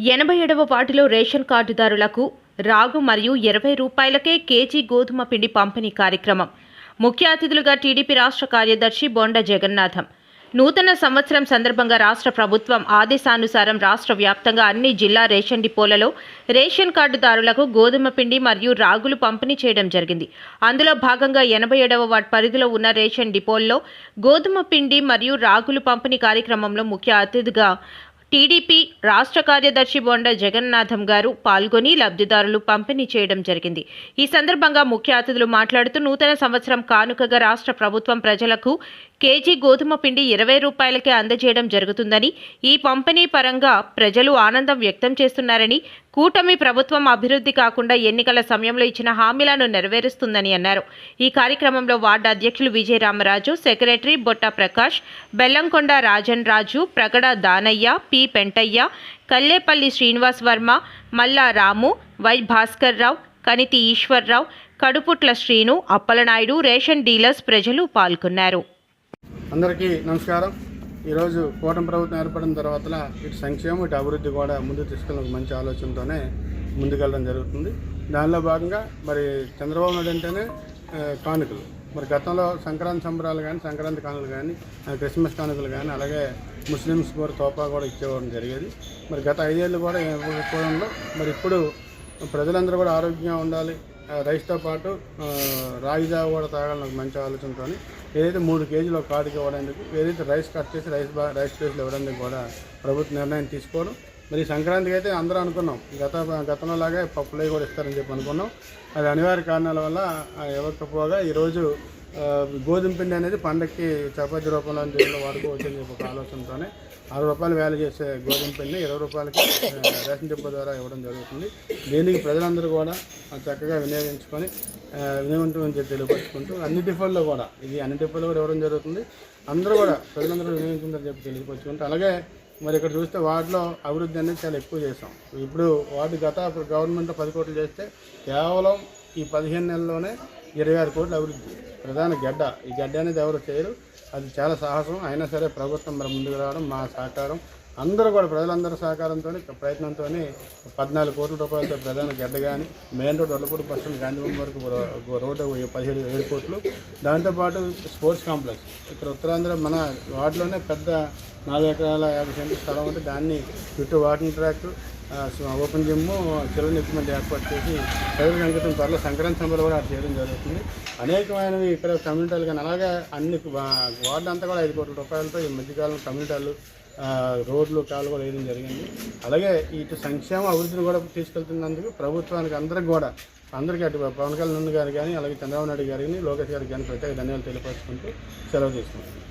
87వ వార్డులో రేషన్ కార్డుదారులకు రాగు మరియు 20 రూపాయలకే కేజీ గోధుమ పిండి పంపిణీ కార్యక్రమం. ముఖ్య అతిథులుగా టీడీపీ రాష్ట్ర కార్యదర్శి బొండ జగన్నాథం. నూతన సంవత్సరం సందర్భంగా రాష్ట్ర ప్రభుత్వం ఆదేశానుసారం రాష్ట్ర వ్యాప్తంగా అన్ని జిల్లా రేషన్ డిపోలలో రేషన్ కార్డుదారులకు గోధుమ పిండి మరియు రాగులు పంపిణీ చేయడం జరిగింది. అందులో భాగంగా 87వ వార్డు పరిధిలో ఉన్న రేషన్ డిపోల్లో గోధుమ పిండి మరియు రాగులు పంపిణీ కార్యక్రమంలో ముఖ్య అతిథిగా టీడీపీ రాష్ట్ర కార్యదర్శి బొండ జగన్నాథం గారు పాల్గొని లబ్ధిదారులు పంపిణీ చేయడం జరిగింది. ఈ సందర్భంగా ముఖ్య అతిథులు మాట్లాడుతూ నూతన సంవత్సరం కానుకగా రాష్ట్ర ప్రభుత్వం ప్రజలకు కేజీ గోధుమ పిండి 20 రూపాయలకే అందజేయడం జరుగుతుందని, ఈ పంపిణీ పరంగా ప్రజలు ఆనందం వ్యక్తం చేస్తున్నారని, కూటమి ప్రభుత్వం అభివృద్ధి కాకుండా ఎన్నికల సమయంలో ఇచ్చిన హామీలను నెరవేరుస్తుందని అన్నారు. ఈ కార్యక్రమంలో వార్డు అధ్యక్షులు Vijaya Ramaraju, secretary Botta Prakash, Bellamkonda Rajan Raju, Pragada Danayya, P Pentayya, Kallepalli Srinivas Varma, Malla Ramu, Y Bhaskar Rao, Kaniti Eswararao, Kaduputla Srinu, Appalanaidu, ration dealers ప్రజలు పాల్గొన్నారు. అందరికీ నమస్కారం. ఈరోజు కూటమి ప్రభుత్వం ఏర్పడిన తర్వాత ఇటు సంక్షేమం ఇటు అభివృద్ధి కూడా ముందుకు తీసుకెళ్ళిన ఒక మంచి ఆలోచనతోనే ముందుకెళ్ళడం జరుగుతుంది. దానిలో భాగంగా మరి చంద్రబాబు నాయుడు అంటేనే కానుకలు. మరి గతంలో సంక్రాంతి సంబరాలు కానీ, సంక్రాంతి కానుకలు కానీ, క్రిస్మస్ కానుకలు కానీ, అలాగే ముస్లిమ్స్ కూడా తోపా కూడా ఇచ్చేవాళ్ళం జరిగేది. మరి గత 5 ఏళ్ళు కూడా ఇవ్వకపోవడంలో మరి ఇప్పుడు ప్రజలందరూ కూడా ఆరోగ్యంగా ఉండాలి, రైస్తో పాటు రాగి జావ కూడా తాగాలని ఒక మంచి ఆలోచనతో ఏదైతే 3 కేజీలు ఒక కార్డుకి ఇవ్వడానికి, ఏదైతే రైస్ కట్ చేసి రైస్ ప్లేస్లో ఇవ్వడానికి కూడా ప్రభుత్వ నిర్ణయం తీసుకోవడం. మరి సంక్రాంతికి అయితే అందరూ అనుకున్నాం గతంలో లాగే పప్పులై కూడా ఇస్తారని చెప్పి అనుకున్నాం. అది అనివార్య కారణాల వల్ల ఇవ్వకపోగా ఈరోజు గోధుమ పిండి అనేది పండగకి చపాతీ రూపంలో వాడుకోవచ్చని చెప్పి ఒక ఆలోచనతోనే 6 రూపాయలు వేలు చేసే గోధుమ పిండిని 20 రూపాయలకి రేషన్ డిపో ద్వారా ఇవ్వడం జరుగుతుంది. దీనికి ప్రజలందరూ కూడా చక్కగా వినియోగించుకొని వినియోగించమని చెప్పి తెలియపరుచుకుంటూ అన్ని డిపోల్లో కూడా అన్ని డిపోల్లో కూడా ఇవ్వడం జరుగుతుంది. అందరూ కూడా ప్రజలందరూ వినియోగించుకుంటారని చెప్పి తెలియపరుచుకుంటూ, అలాగే మరి ఇక్కడ చూస్తే వార్డులో అభివృద్ధి అనేది చాలా ఎక్కువ చేసాం. ఇప్పుడు వార్డు గవర్నమెంట్ 10 కోట్లు చేస్తే కేవలం ఈ 15 నెలల్లోనే 26 కోట్లు అభివృద్ధి. ప్రధాన గడ్డ, ఈ గడ్డ అనేది ఎవరు చేయరు. అది చాలా సాహసం. అయినా సరే ప్రభుత్వం మరి ముందుకు రావడం, మా సహకారం అందరూ కూడా ప్రజలందరి సహకారంతో ప్రయత్నంతో 14 కోట్ల రూపాయలతో ప్రధాన గడ్డ కానీ, main road Vallapudi percent Gandhi Bhavan వరకు రోడ్డు 17 కోట్లు. దాంతోపాటు స్పోర్ట్స్ కాంప్లెక్స్ ఇక్కడ ఉత్తరాంధ్ర మన వార్డులోనే పెద్ద 4 ఎకరాల 50 సెంట్ల స్థలం ఉంటే దాన్ని చుట్టూ walking track, open gym, children equipment ఏర్పాటు చేసి ప్రజలకు అంకితం త్వరలో సంక్రాంతి సంబరాలు కూడా చేయడం జరుగుతుంది. అనేకమైనవి ఇక్కడ కమ్యూనిటీలు కానీ, అలాగే అన్ని వార్డు అంతా కూడా 5 కోట్ల రూపాయలతో ఈ మధ్యకాలం కమ్యూనిటీలు రోడ్లు కాలు కూడా వేయడం జరిగింది. అలాగే ఇటు సంక్షేమ అభివృద్ధిని కూడా తీసుకెళ్తున్నందుకు ప్రభుత్వానికి అందరికీ అటు పవన్ కళ్యాణ్ గారు కానీ, అలాగే చంద్రబాబు నాయుడు గారిని, లోకేష్ గారికి కానీ ప్రత్యేక ధన్యవాదాలు తెలియపరుచుకుంటూ సెలవు తీసుకుంటున్నాను.